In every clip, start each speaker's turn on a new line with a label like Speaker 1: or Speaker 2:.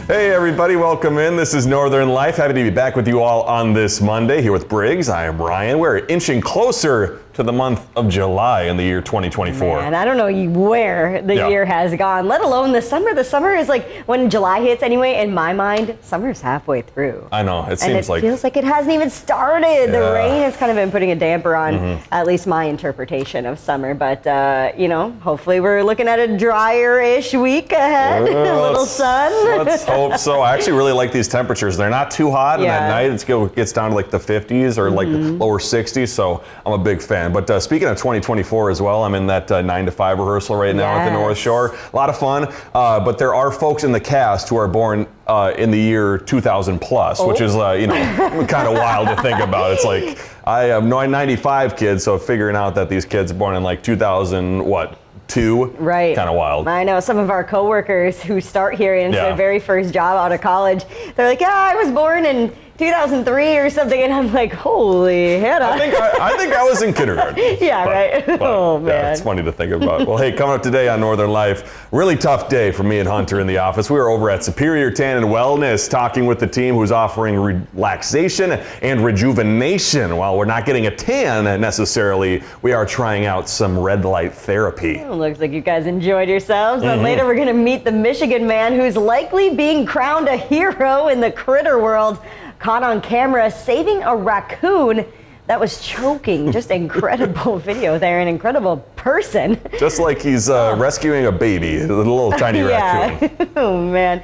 Speaker 1: Hey everybody, welcome in. This is Northern Life. Happy to be back with you all on this Monday here with Briggs. I am Ryan. We're inching closer to the month of July in the year 2024.
Speaker 2: And I don't know where the year has gone, let alone the summer. The summer is like when July hits anyway. In my mind, summer's halfway through.
Speaker 1: I know, it seems like.
Speaker 2: And it feels like it hasn't even started. The rain has kind of been putting a damper on at least my interpretation of summer. But, you know, hopefully we're looking at a drier-ish week ahead. A little sun.
Speaker 1: Let's hope so. I actually really like these temperatures. They're not too hot, and at night it gets down to like the 50s or like lower 60s, so I'm a big fan. But speaking of 2024 as well, I'm in that 9 to 5 rehearsal right now at the North Shore. A lot of fun, but there are folks in the cast who are born in the year 2000 plus, which is, you know, kind of wild to think about. It's like, I have 95 kids, so figuring out that these kids are born in like 2000, what? Right. Kind of wild.
Speaker 2: I know some of our coworkers who start here and it's their very first job out of college. They're like, yeah, I was born in 2003 or something, and I'm like, holy Hannah.
Speaker 1: I think I was in kindergarten.
Speaker 2: Right. But, oh man.
Speaker 1: Yeah, it's funny to think about. Well, hey, coming up today on Northern Life, really tough day for me and Hunter in the office. We were over at Superior Tan and Wellness talking with the team who's offering relaxation and rejuvenation. While we're not getting a tan necessarily, we are trying out some red light therapy.
Speaker 2: Well, looks like you guys enjoyed yourselves. But later we're going to meet the Michigan man who's likely being crowned a hero in the critter world. Caught on camera saving a raccoon that was choking. Just incredible video there, an incredible person.
Speaker 1: Just like he's rescuing a baby, a little tiny raccoon.
Speaker 2: Oh man.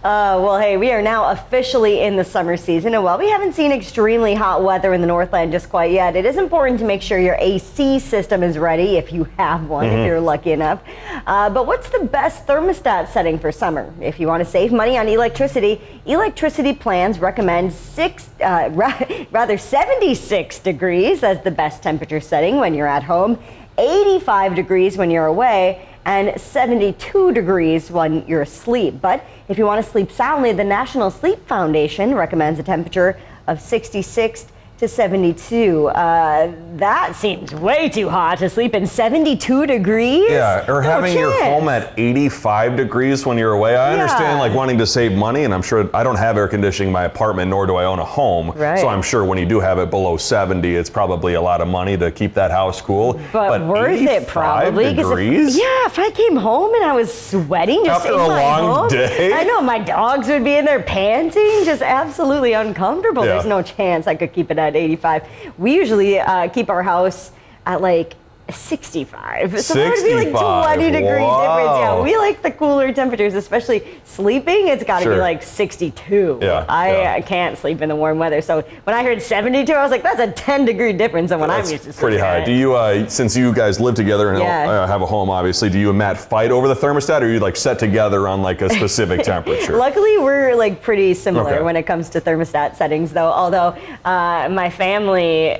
Speaker 2: Well, hey, we are now officially in the summer season, and while we haven't seen extremely hot weather in the Northland just quite yet, it is important to make sure your AC system is ready if you have one, if you're lucky enough. But what's the best thermostat setting for summer? If you want to save money on electricity, Electricity Plans recommend 76 degrees as the best temperature setting when you're at home, 85 degrees when you're away, and 72 degrees when you're asleep. But if you want to sleep soundly, the National Sleep Foundation recommends a temperature of 66 to 72. That seems way too hot to sleep in 72 degrees.
Speaker 1: Yeah, or having your home at 85 degrees when you're away. I understand like wanting to save money, and I'm sure I don't have air conditioning in my apartment, nor do I own a home. So I'm sure when you do have it below 70, it's probably a lot of money to keep that house cool.
Speaker 2: But worth it probably.
Speaker 1: Degrees?
Speaker 2: If I came home and I was sweating just
Speaker 1: after
Speaker 2: in
Speaker 1: a
Speaker 2: my
Speaker 1: long
Speaker 2: home,
Speaker 1: day.
Speaker 2: I know my dogs would be in there panting, just absolutely uncomfortable. There's no chance I could keep it at 85. We usually keep our house at like 65. So that would be like 20 degree difference. Yeah, we like the cooler temperatures, especially sleeping. It's got to be like 62. I can't sleep in the warm weather. So when I heard 72, I was like, that's a 10 degree difference than what I'm used to.
Speaker 1: Pretty high. Do you, since you guys live together and have a home, obviously, do you and Matt fight over the thermostat, or you like set together on like a specific temperature?
Speaker 2: Luckily, we're like pretty similar when it comes to thermostat settings, though. Although my family,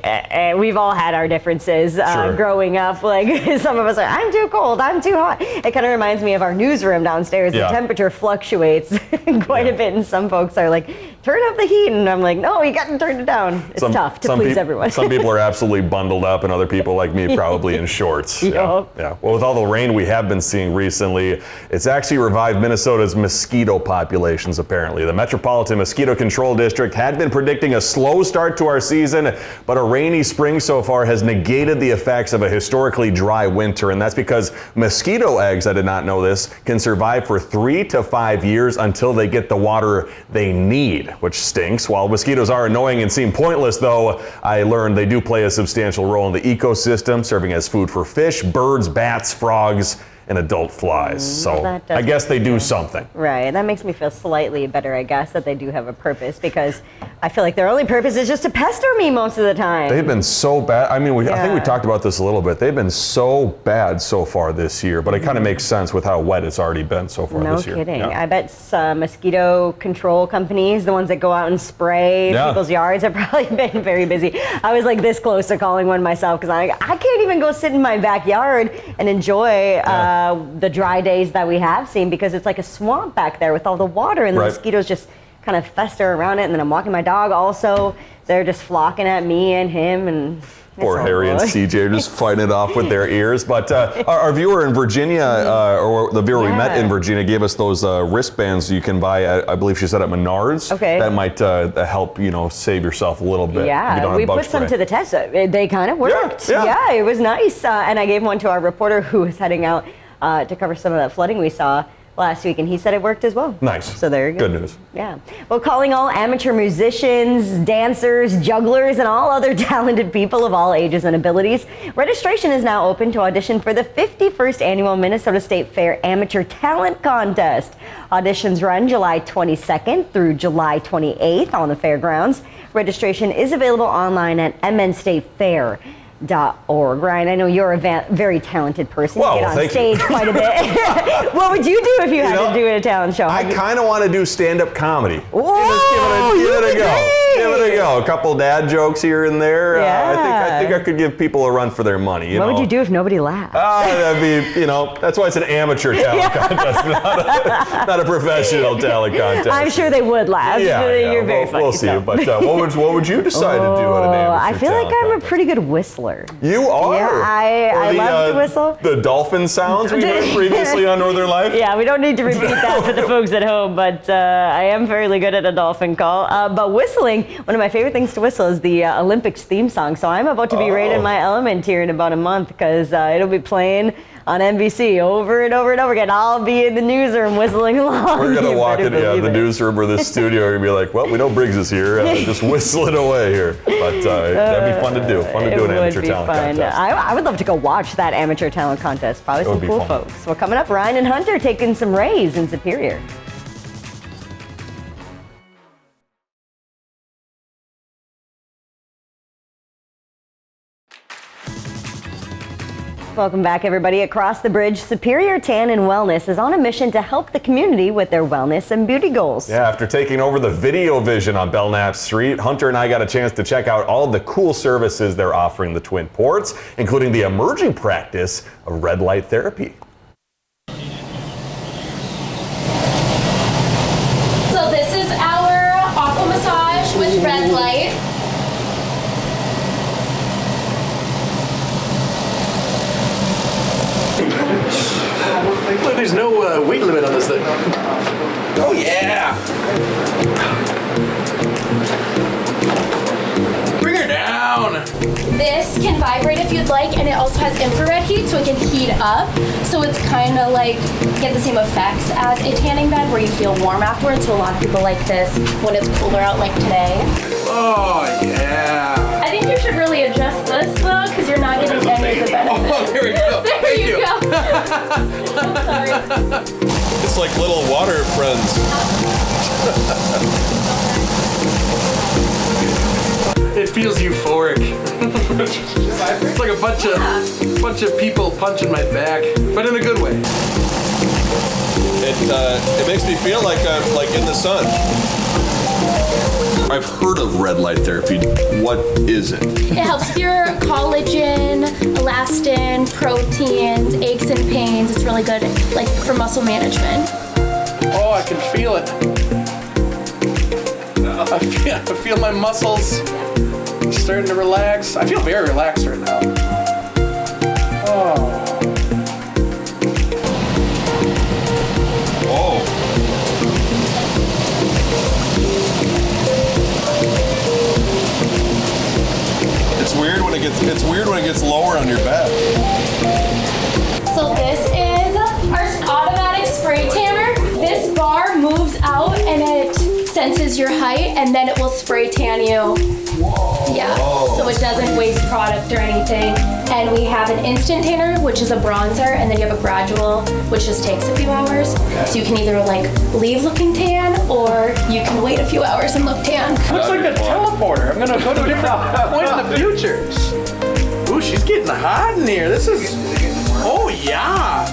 Speaker 2: we've all had our differences growing up. Like some of us are, I'm too cold, I'm too hot. It kind of reminds me of our newsroom downstairs. The temperature fluctuates quite a bit, and some folks are like, turn up the heat, and I'm like, no, you got to turn it down. It's tough to please everyone.
Speaker 1: Some people are absolutely bundled up, and other people like me probably in shorts. Well, with all the rain we have been seeing recently, it's actually revived Minnesota's mosquito populations, apparently. The Metropolitan Mosquito Control District had been predicting a slow start to our season, but a rainy spring so far has negated the effects of a historically dry winter, and that's because mosquito eggs, I did not know this, can survive for 3 to 5 years until they get the water they need, which stinks. While mosquitoes are annoying and seem pointless, though, I learned they do play a substantial role in the ecosystem, serving as food for fish, birds, bats, frogs, and adult flies. So I guess they do something.
Speaker 2: Right. That makes me feel slightly better, I guess, that they do have a purpose, because I feel like their only purpose is just to pester me most of the time.
Speaker 1: They've been so bad. I mean, I think we talked about this a little bit. They've been so bad so far this year, but it kind of makes sense with how wet it's already been so far this year.
Speaker 2: No kidding. I bet some mosquito control companies, the ones that go out and spray people's yards, have probably been very busy. I was like this close to calling one myself, because I can't even go sit in my backyard and enjoy the dry days that we have seen, because it's like a swamp back there with all the water, and the mosquitoes just kind of fester around it. And then I'm walking my dog also, they're just flocking at me and him, and
Speaker 1: Poor Harry and CJ are just fighting it off with their ears. But our viewer in Virginia, or the viewer we met in Virginia, gave us those wristbands you can buy, I believe she said at Menards.
Speaker 2: Okay.
Speaker 1: That might help, save yourself a little bit.
Speaker 2: Yeah, we put some to the test. They kind of worked. Yeah, it was nice. And I gave one to our reporter who was heading out to cover some of that flooding we saw last week, and he said it worked as well.
Speaker 1: Nice.
Speaker 2: So there you go.
Speaker 1: Good news.
Speaker 2: Yeah. Well, calling all amateur musicians, dancers, jugglers, and all other talented people of all ages and abilities, registration is now open to audition for the 51st annual Minnesota State Fair Amateur Talent Contest. Auditions run July 22nd through July 28th on the fairgrounds. Registration is available online at mnstatefair.org. Ryan, I know you're a very talented person.
Speaker 1: Well,
Speaker 2: you get on stage quite a bit. What would you do if you had to do a talent show?
Speaker 1: I kind of want to do stand-up comedy.
Speaker 2: Whoa,
Speaker 1: give it a go. Give it a go. A couple dad jokes here and there.
Speaker 2: Yeah.
Speaker 1: I think I could give people a run for their money.
Speaker 2: What would you do if nobody laughed?
Speaker 1: That'd be, that's why it's an amateur talent contest, not a professional talent contest.
Speaker 2: I'm sure they would laugh. You're very funny.
Speaker 1: We'll see. So. But what would you decide to do at an amateur
Speaker 2: I feel like I'm
Speaker 1: contest?
Speaker 2: a pretty good whistler.
Speaker 1: You are?
Speaker 2: Yeah, I love to whistle.
Speaker 1: The dolphin sounds we heard previously on Northern Life?
Speaker 2: Yeah, we don't need to repeat that for the folks at home, but I am fairly good at a dolphin call. But whistling, one of my favorite things to whistle is the Olympics theme song. So I'm about to be right in my element here in about a month because it'll be playing on NBC over and over and over again. I'll be in the newsroom whistling along.
Speaker 1: We're going to walk into the newsroom or this studio and be like, well, we know Briggs is here. Just whistle it away here. But that'd be fun to do. Fun to do an amateur talent contest.
Speaker 2: I would love to go watch that amateur talent contest. Probably some cool folks. Well, coming up, Ryan and Hunter taking some rays in Superior. Welcome back, everybody. Across the bridge, Superior Tan and Wellness is on a mission to help the community with their wellness and beauty goals.
Speaker 1: Yeah, after taking over the Video Vision on Belknap Street, Hunter and I got a chance to check out all the cool services they're offering the Twin Ports, including the emerging practice of red light therapy.
Speaker 3: So this is our aqua massage with red light.
Speaker 4: Look, there's no weight limit on this thing. Oh yeah! Bring her down!
Speaker 3: This can vibrate if you'd like, and it also has infrared heat, so it can heat up. So it's kind of like, get the same effects as a tanning bed where you feel warm afterwards. So a lot of people like this when it's cooler out like today.
Speaker 4: Oh yeah!
Speaker 3: I think you should really adjust this though, because you're not getting any of the benefits.
Speaker 4: Oh, there we go.
Speaker 3: There you go. I'm sorry.
Speaker 5: It's like little water friends.
Speaker 4: It feels euphoric. It's like a bunch of people punching my back, but in a good way.
Speaker 5: It makes me feel like I'm like in the sun. I've heard of red light therapy. What is it?
Speaker 3: It helps with your collagen, elastin, proteins, aches and pains. It's really good, like for muscle management.
Speaker 4: Oh, I can feel it. I feel my muscles starting to relax. I feel very relaxed right now. Oh.
Speaker 5: Oh. It's weird when it gets lower on your back.
Speaker 3: So this is our automatic spray tanner. This bar moves out and it senses your height, and then it will spray tan you. Whoa. Yeah, so it doesn't waste product or anything. And we have an instant tanner, which is a bronzer, and then you have a gradual, which just takes a few hours. Okay. So you can either like leave looking tan, or you can wait a few hours and look tan.
Speaker 4: Looks like a teleporter. I'm gonna go to a different point in the future. Ooh, she's getting hot in here. This is. Oh yeah.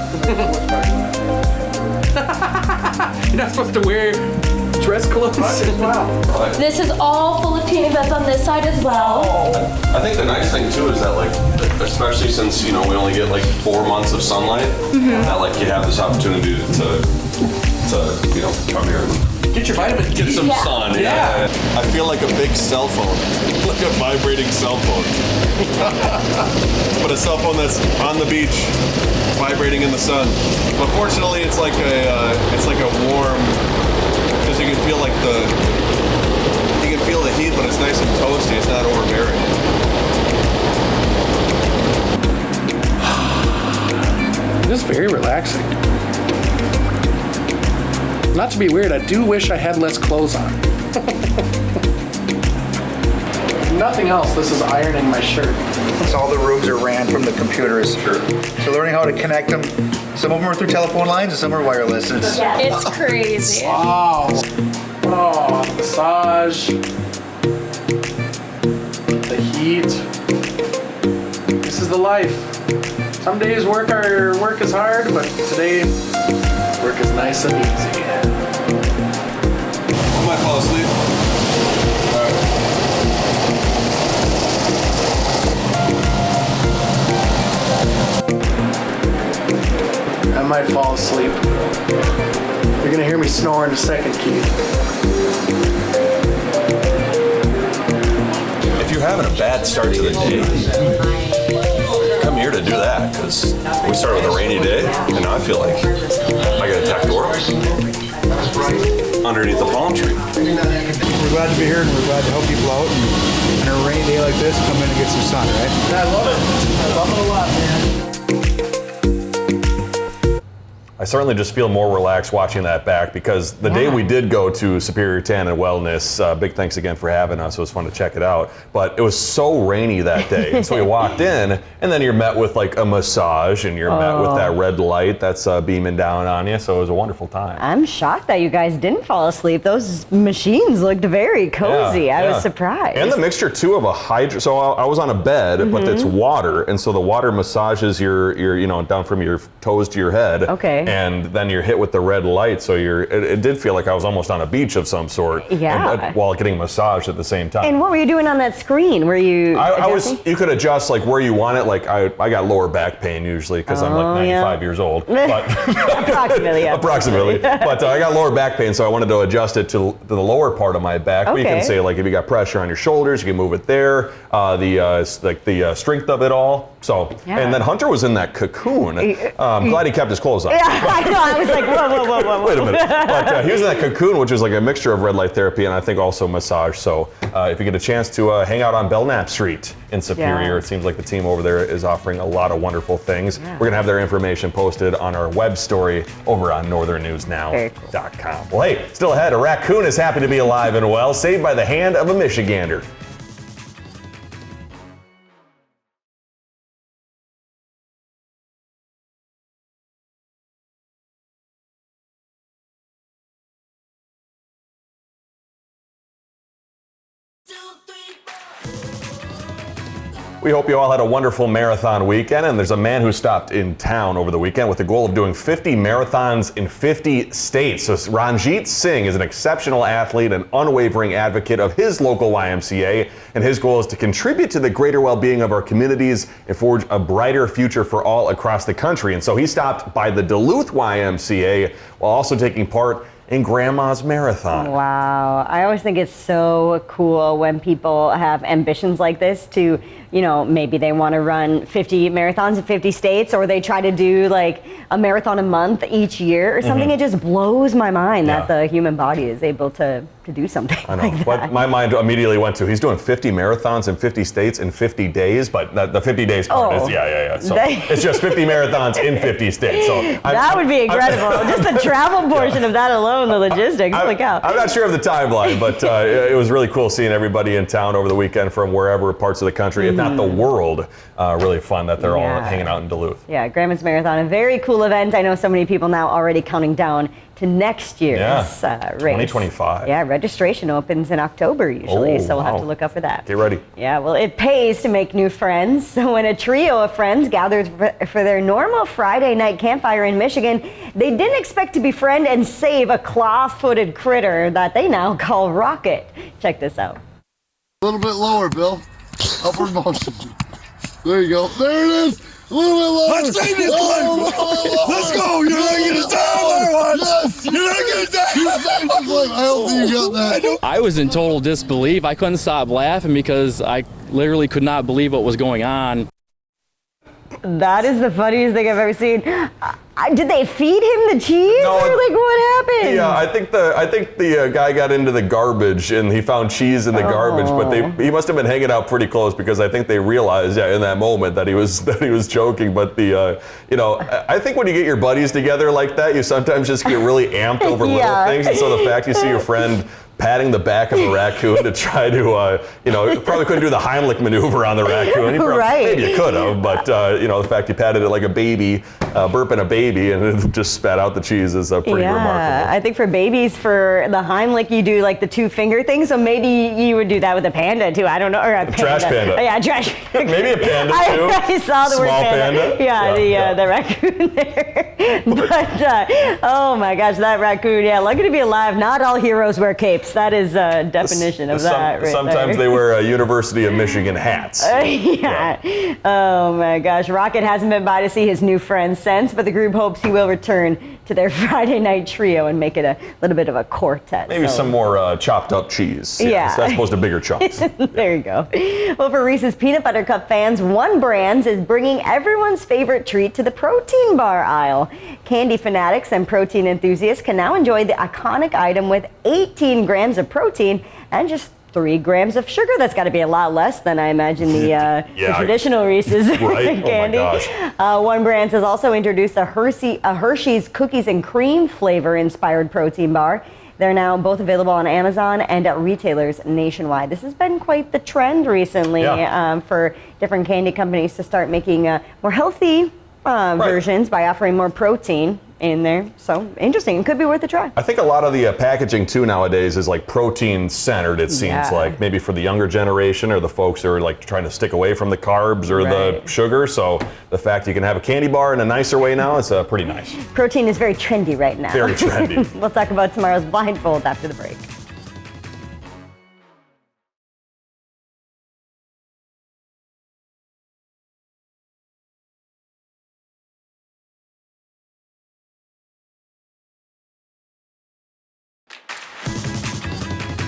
Speaker 4: You're not supposed to wear dress clothes. Wow.
Speaker 3: This is all full of tanning beds on this side as well.
Speaker 5: I think the nice thing too is that like, especially since we only get like 4 months of sunlight, that like you have this opportunity to come here and
Speaker 4: Get your vitamin D.
Speaker 5: Get some sun. Yeah. I feel like a big cell phone, like a vibrating cell phone. But a cell phone that's on the beach, vibrating in the sun. But fortunately, it's like a warm, because you can feel the heat, but it's nice and toasty. It's not overbearing.
Speaker 4: This is very relaxing. Not to be weird, I do wish I had less clothes on. If nothing else, this is ironing my shirt.
Speaker 6: So all the rooms are ran from the computers. Sure. So learning how to connect them. Some of them are through telephone lines and some are wireless.
Speaker 3: It's crazy.
Speaker 4: Wow. Oh, massage. The heat. This is the life. Some days work is hard, but today work is nice and easy.
Speaker 5: I might fall asleep.
Speaker 4: I might fall asleep. You're gonna hear me snore in a second, Keith.
Speaker 5: If you're having a bad start to the day, come here to do that, because we started with a rainy day, and now I feel like I gotta attack the world. Underneath the palm tree.
Speaker 6: We're glad to be here and we're glad to help people out. And on a rainy day like this, come in and get some sun, right?
Speaker 4: I love it. I love it a lot, man.
Speaker 1: I certainly just feel more relaxed watching that back, because the day we did go to Superior Tan and Wellness, big thanks again for having us. It was fun to check it out. But it was so rainy that day. And so we walked in, and then you're met with like a massage, and you're met with that red light that's beaming down on you. So it was a wonderful time.
Speaker 2: I'm shocked that you guys didn't fall asleep. Those machines looked very cozy. I was surprised.
Speaker 1: And the mixture too of a hydro. So I was on a bed, but it's water, and so the water massages your down from your toes to your head.
Speaker 2: Okay.
Speaker 1: And then you're hit with the red light, so it did feel like I was almost on a beach of some sort.
Speaker 2: Yeah.
Speaker 1: While getting massaged at the same time.
Speaker 2: And what were you doing on that screen? Were you?
Speaker 1: You could adjust like where you want it. Like I got lower back pain usually because I'm like 95 years old. But
Speaker 2: Approximately. Yeah.
Speaker 1: Approximately. But I got lower back pain, so I wanted to adjust it to the lower part of my back.
Speaker 2: Okay.
Speaker 1: You can say like if you got pressure on your shoulders, you can move it there. The strength of it all. So and then Hunter was in that cocoon. I'm glad he kept his clothes on.
Speaker 2: Yeah, I know. I was like, whoa.
Speaker 1: Wait a minute. But he was in that cocoon, which is like a mixture of red light therapy and I think also massage. So if you get a chance to hang out on Belknap Street in Superior, it seems like the team over there is offering a lot of wonderful things. We're going to have their information posted on our web story over on northernnewsnow.com. Well, hey, still ahead, a raccoon is happy to be alive and well, saved by the hand of a Michigander. We hope you all had a wonderful marathon weekend, and there's a man who stopped in town over the weekend with the goal of doing 50 marathons in 50 states. So Ranjit Singh is an exceptional athlete and unwavering advocate of his local YMCA, and his goal is to contribute to the greater well-being of our communities and forge a brighter future for all across the country. And so he stopped by the Duluth YMCA while also taking part in Grandma's Marathon.
Speaker 2: Wow. I always think it's so cool when people have ambitions like this to, maybe they want to run 50 marathons in 50 states, or they try to do like a marathon a month each year or something. It just blows my mind that the human body is able to do something
Speaker 1: I know.
Speaker 2: like that.
Speaker 1: What my mind immediately went to, he's doing 50 marathons in 50 states in 50 days, but the 50 days part is, So it's just 50 marathons in 50 states. So
Speaker 2: that would be incredible. Just the travel portion of that alone, the logistics, holy cow.
Speaker 1: I'm not sure of the timeline, but it was really cool seeing everybody in town over the weekend from wherever parts of the country, if not the world. Really fun that they're all hanging out in Duluth.
Speaker 2: Yeah, Grandma's Marathon, a very cool event. I know so many people now already counting down to next year's race.
Speaker 1: 2025.
Speaker 2: Yeah, registration opens in October usually, so we'll have to look up for that.
Speaker 1: Get ready.
Speaker 2: Yeah, well, it pays to make new friends. So when a trio of friends gathered for their normal Friday night campfire in Michigan, they didn't expect to befriend and save a claw-footed critter that they now call Rocket. Check this out.
Speaker 7: A little bit lower, Bill. Upward motion. There you go. There it is. Let's save this life. Let's go. You're not going to die, Marwan. Yes, you're not going to die. You saved his life. I hope you got that.
Speaker 8: I was in total disbelief. I couldn't stop laughing because I literally could not believe what was going on.
Speaker 2: That is the funniest thing I've ever seen. Did they feed him the cheese?
Speaker 1: No,
Speaker 2: or like what happened?
Speaker 1: Yeah, I think the guy got into the garbage and he found cheese in the garbage, but he must have been hanging out pretty close because I think they realized in that moment that he was joking. But I think when you get your buddies together like that, you sometimes just get really amped over little things, and so the fact you see your friend patting the back of a raccoon to try to, you probably couldn't do the Heimlich maneuver on the raccoon. Maybe you could have, but the fact you patted it like a baby, burping a baby, and it just spat out the cheese is pretty remarkable.
Speaker 2: I think for babies, for the Heimlich, you do like the 2-finger thing, so maybe you would do that with a panda too. I don't know, or a panda.
Speaker 1: Trash panda.
Speaker 2: Yeah, trash.
Speaker 1: Maybe a panda too.
Speaker 2: I saw the
Speaker 1: Small
Speaker 2: word panda.
Speaker 1: Yeah,
Speaker 2: the raccoon there. But oh my gosh, that raccoon! Yeah, lucky to be alive. Not all heroes wear capes. That is a definition of that. Right
Speaker 1: sometimes
Speaker 2: there.
Speaker 1: they wear University of Michigan hats.
Speaker 2: Oh my gosh, Rocket hasn't been by to see his new friend since, but the group hopes he will return to their Friday night trio and make it a little bit of a quartet.
Speaker 1: Maybe some more chopped up cheese.
Speaker 2: Yeah.
Speaker 1: That's opposed to bigger chunks.
Speaker 2: There you go. Well, for Reese's Peanut Butter Cup fans, One Brands is bringing everyone's favorite treat to the protein bar aisle. Candy fanatics and protein enthusiasts can now enjoy the iconic item with 18 grams of protein and just 3 grams of sugar. That's got to be a lot less than I imagine the traditional Reese's candy.
Speaker 1: Oh my gosh.
Speaker 2: One Brands has also introduced a Hershey's cookies and cream flavor inspired protein bar. They're now both available on Amazon and at retailers nationwide. This has been quite the trend recently for different candy companies to start making more healthy versions by offering more protein in there. So interesting. It could be worth a try.
Speaker 1: I think a lot of the packaging too nowadays is like protein centered, it seems like, maybe for the younger generation or the folks who are like trying to stick away from the carbs or the sugar. So the fact you can have a candy bar in a nicer way now is pretty nice.
Speaker 2: Protein is very trendy right now.
Speaker 1: Very trendy.
Speaker 2: We'll talk about tomorrow's blindfold after the break.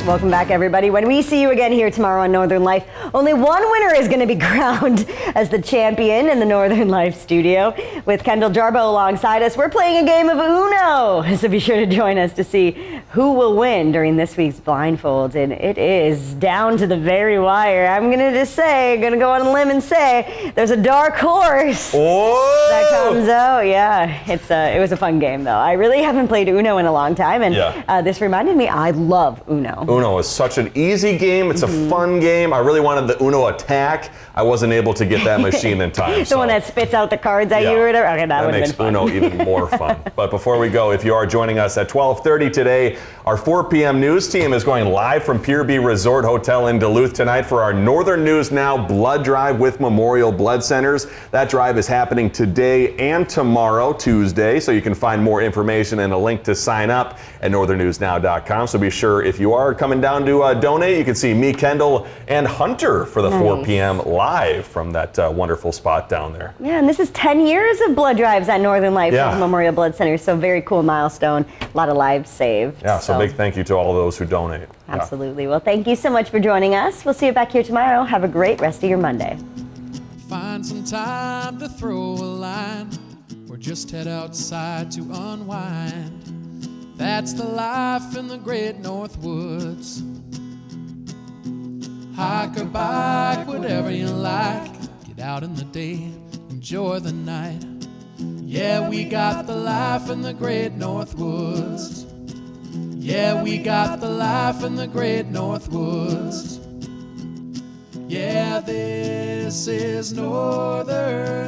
Speaker 2: Welcome back, everybody. When we see you again here tomorrow on Northern Life, only one winner is going to be crowned as the champion in the Northern Life studio. With Kendall Jarbo alongside us, we're playing a game of Uno. So be sure to join us to see who will win during this week's blindfolds. And it is down to the very wire. I'm going to just say, going to go on a limb and say, there's a dark horse that comes out. Yeah, it was a fun game, though. I really haven't played Uno in a long time. And this reminded me, I love Uno.
Speaker 1: Uno is such an easy game. It's a fun game. I really wanted the Uno attack. I wasn't able to get that machine in time.
Speaker 2: The one that spits out the cards at you or whatever? Okay, that would have been fun.
Speaker 1: Uno even more fun. But before we go, if you are joining us at 12:30 today, our 4 p.m. news team is going live from Pier B Resort Hotel in Duluth tonight for our Northern News Now blood drive with Memorial Blood Centers. That drive is happening today and tomorrow, Tuesday, so you can find more information and a link to sign up at northernnewsnow.com. So be sure, if you are coming down to donate, you can see me, Kendall, and Hunter for the 4 p.m. live from that wonderful spot down there.
Speaker 2: Yeah, and this is 10 years of blood drives at Northern Life with Memorial Blood Center, so very cool milestone. A lot of lives saved.
Speaker 1: Yeah, so big thank you to all those who donate.
Speaker 2: Absolutely. Well, thank you so much for joining us. We'll see you back here tomorrow. Have a great rest of your Monday.
Speaker 9: Find some time to throw a line or just head outside to unwind. That's the life in the great North Woods. Hike or bike, whatever you like. Get out in the day, enjoy the night. Yeah, we got the life in the great North Woods. Yeah, we got the life in the great North Woods. Yeah, this is Northern